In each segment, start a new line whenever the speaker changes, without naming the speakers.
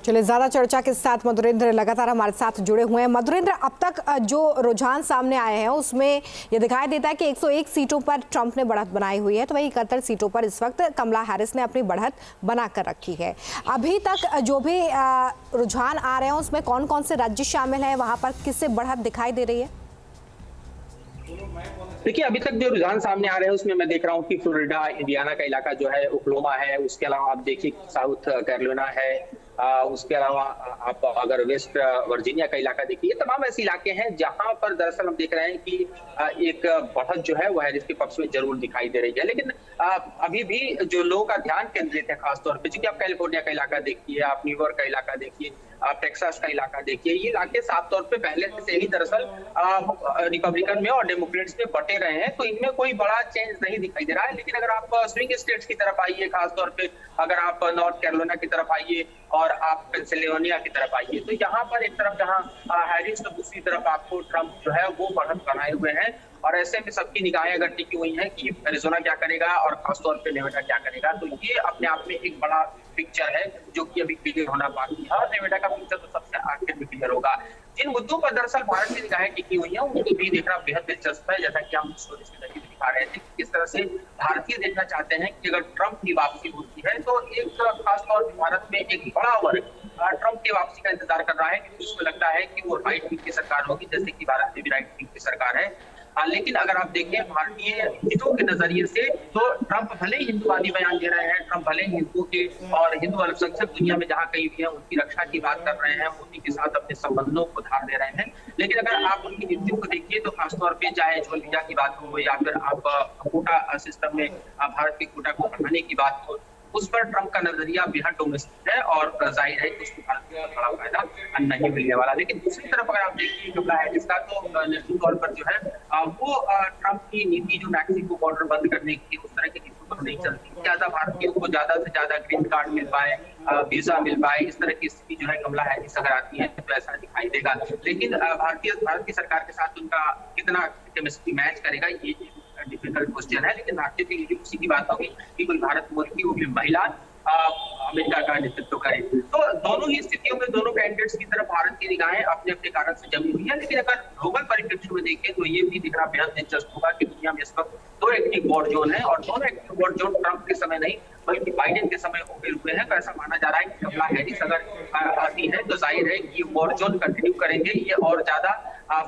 चलिए, ज्यादा चर्चा के साथ मधुरेंद्र लगातार हमारे साथ जुड़े हुए हैं। मधुरेंद्र, अब तक जो रुझान सामने आए हैं उसमें ये दिखाई देता है कि 101 सीटों पर ट्रंप ने बढ़त बनाई हुई है, तो वही 71 सीटों पर इस वक्त कमला हैरिस ने अपनी बढ़त बनाकर रखी है। अभी तक जो भी रुझान आ रहे हैं उसमें कौन कौन से राज्य शामिल है, वहां पर किससे बढ़त दिखाई दे रही है?
देखिए, अभी तक जो रुझान सामने आ रहे हैं उसमें मैं देख रहा हूँ कि फ्लोरिडा, इंडियाना का इलाका जो है, ओक्लाहोमा है, उसके अलावा आप देखिए साउथ कैरोलिना है, उसके अलावा आप अगर वेस्ट वर्जीनिया का इलाका देखिए, ये तमाम ऐसे इलाके हैं जहां पर दरअसल हम देख रहे हैं कि एक बढ़त जो है वो हैरिस के पक्ष में जरूर दिखाई दे रही है। लेकिन अभी भी जो लोगों का ध्यान केंद्रित है खासतौर पे, क्योंकि आप कैलिफोर्निया का इलाका देखिए, आप न्यूयॉर्क का इलाका देखिए, आप टेक्सास का इलाका देखिए, ये इलाके साफ तौर पे पहले से ही दरअसल रिपब्लिकन में और डेमोक्रेट्स में बटे रहे हैं, तो इनमें कोई बड़ा चेंज नहीं दिखाई दे रहा है। लेकिन अगर आप स्विंग स्टेट्स की तरफ आइए, खासतौर पे अगर आप नॉर्थ कैरोलिना की तरफ आइए और आप पेंसिल्वेनिया की तरफ आइए, तो यहाँ पर एक तरफ जहाँ हैरिस तो दूसरी तरफ आपको ट्रंप जो है वो बढ़त बनाए हुए हैं। और ऐसे में सबकी निगाहें अगर टिकी हुई हैं कि एरिज़ोना क्या करेगा और खासतौर पे नेवाडा क्या करेगा, तो ये अपने आप में एक बड़ा पिक्चर है जो कि अभी क्लियर होना बाकी है। और नेवाडा का पिक्चर तो सबसे आखिर में क्लियर होगा। जिन मुद्दों पर दरअसल भारत की निगाहें टिकी हुई हैं उनको भी देखना बेहद दिलचस्प है, जैसा कि हम स्टोरीज के जरिए दिखा रहे थे। किस तरह से भारतीय देखना चाहते हैं कि अगर ट्रंप की वापसी होती है तो एक खासतौर पर भारत में एक बड़ा वर्ग ट्रंप की वापसी का इंतजार कर रहा है, क्योंकि उसको लगता है कि वो राइट विंग की सरकार होगी, जैसे कि भारत में भी राइट विंग की सरकार है। लेकिन अगर आप देखें भारतीय हितों के नजरिए से, तो ट्रंप भले ही हिंदुवादी बयान दे रहे हैं, ट्रंप भले ही हिंदुओं के और हिंदू अल्पसंख्यक दुनिया में जहां कहीं भी है उनकी रक्षा की बात कर रहे हैं, मोदी के साथ अपने संबंधों को धार दे रहे हैं। लेकिन अगर आप उनकी नीतियों को देखिए तो खासतौर पर चाहे एच-1 वीजा की बात हो या फिर आप कोटा सिस्टम में भारत के कोटा को बढ़ाने की बात हो, उस पर ट्रंप का नजरिया बेहद डोमेस्टिक है और जाहिर है कि उसको भारत को बड़ा फायदा नहीं मिलने वाला। लेकिन दूसरी तरफ अगर आप देखिए कमला हैरिस का, तो नेशनल तौर पर जो है वो ट्रंप की नीति जो मैक्सिको बॉर्डर बंद करने की, उस तरह की नीतियों पर नहीं चलती। ज्यादा भारतीयों को ज्यादा से ज्यादा ग्रीन कार्ड मिल पाए, वीजा मिल पाए, इस तरह की स्थिति जो है कमला हैरिस अगर आती है तो ऐसा दिखाई देगा। लेकिन भारत की सरकार के साथ उनका कितना केमिस्ट्री मैच करेगा, ये डिफिकल्ट क्वेश्चन है। लेकिन भारतीय के लिए उसी की बात होगी कि कोई भारत मुल्क की, वो भी महिला अमेरिका का नेतृत्व करे। तो दोनों ही स्थितियों में दोनों कैंडिडेट्स की तरफ भारत की निगाहें अपने अपने कारण से जमी हुई है। लेकिन अगर ग्लोबल परिप्रेक्ष्य में देखें तो ये भी दिखना बेहद दिलचस्प होगा कि दुनिया में इस वक्त दो एक्टिव वॉर जोन है, और दोनों एक्टिव वॉर जोन ट्रंप के समय नहीं बल्कि बाइडेन के समय ओपन हुए हैं। तो ऐसा माना जा रहा है कि कमला हैरिस अगर आती है तो जाहिर है कि ये वॉर जोन कंटिन्यू करेंगे, ये और ज्यादा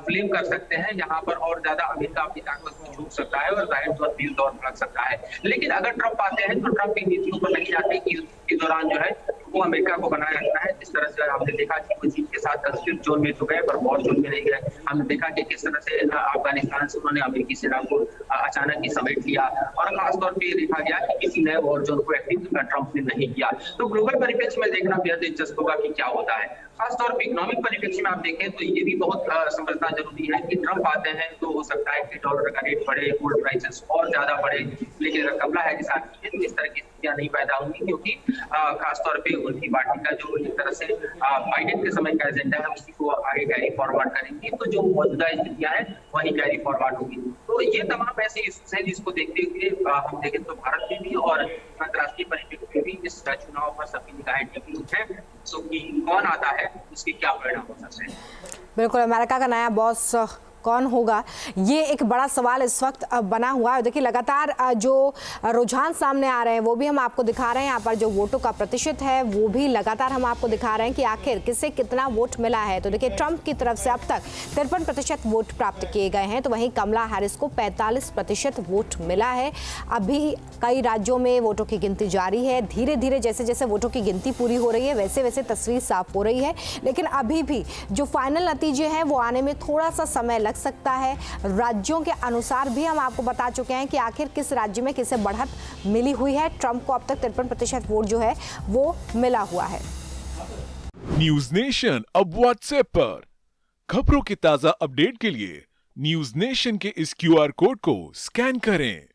फ्लेम कर सकते हैं, यहाँ पर और ज्यादा अमेरिका अपनी ताकत को झूठ सकता है और जाहिर तौर पर दौर भड़क सकता है। लेकिन अगर ट्रंप आते हैं तो ट्रंप की नीतियों पर नहीं जाते कि के दौरान जो है वो अमेरिका को बनाए रखना है। जिस तरह से हमने देखा कि वो चीन के साथ कंफ्लिक्ट जोन में तो गए पर वॉर जोन में नहीं गए। हमने देखा कि किस तरह से अफगानिस्तान से उन्होंने अमेरिकी सेना को अचानक ही समेट लिया, और खासतौर पर देखा गया कि किसी नए वॉर जोन को एक्टिव ट्रंप ने नहीं किया। तो ग्लोबल परिप्रेक्ष्य में देखना बेहद दिलचस्प होगा कि क्या होता है। खासतौर पर इकोनॉमिक परिप्रेक्ष्य में आप देखें तो ये भी बहुत समझना जरूरी है कि ट्रंप आते हैं तो हो सकता है कि डॉलर का रेट बढ़े, गोल्ड प्राइसेस और ज्यादा बढ़े। लेकिन अगर कमला हैरिस आती है तो इस तरह की स्थितियां नहीं पैदा होंगी, क्योंकि खासतौर पे उनकी पार्टी का जो एक तरह से बाइडेन के समय का एजेंडा है उसी को आगे कैरी फॉरवर्ड करेंगी, तो जो मौजूदा स्थितियां हैं वही कैरी फॉरवर्ड होगी। तो ये तमाम ऐसे इश्यूज हैं जिसको देखते हुए हम देखें तो भारत में भी और अंतर्राष्ट्रीय परिप्रेक्ष्य में भी इस चुनाव पर सबकी निगाहें टिकी हुई है। तो कौन आता है उसके क्या परिणाम हो सकते हैं।
बिल्कुल, अमेरिका का नया बॉस कौन होगा, ये एक बड़ा सवाल इस वक्त बना हुआ है। देखिए, लगातार जो रुझान सामने आ रहे हैं वो भी हम आपको दिखा रहे हैं। यहाँ पर जो वोटों का प्रतिशत है वो भी लगातार हम आपको दिखा रहे हैं कि आखिर किसे कितना वोट मिला है। तो देखिए, ट्रंप की तरफ से अब तक 53% वोट प्राप्त किए गए हैं, तो वहीं कमला हैरिस को 45% वोट मिला है। अभी कई राज्यों में वोटों की गिनती जारी है। धीरे धीरे जैसे जैसे वोटों की गिनती पूरी हो रही है वैसे वैसे तस्वीर साफ हो रही है। लेकिन अभी भी जो फाइनल नतीजे हैं वो आने में थोड़ा सा समय लग सकता है। राज्यों के अनुसार भी हम आपको बता चुके हैं कि आखिर किस राज्य में किसे बढ़त मिली हुई है। ट्रंप को अब तक 53% वोट जो है वो मिला हुआ है।
न्यूज नेशन अब व्हाट्सएप पर खबरों की ताजा अपडेट के लिए न्यूज नेशन के इस QR कोड को स्कैन करें।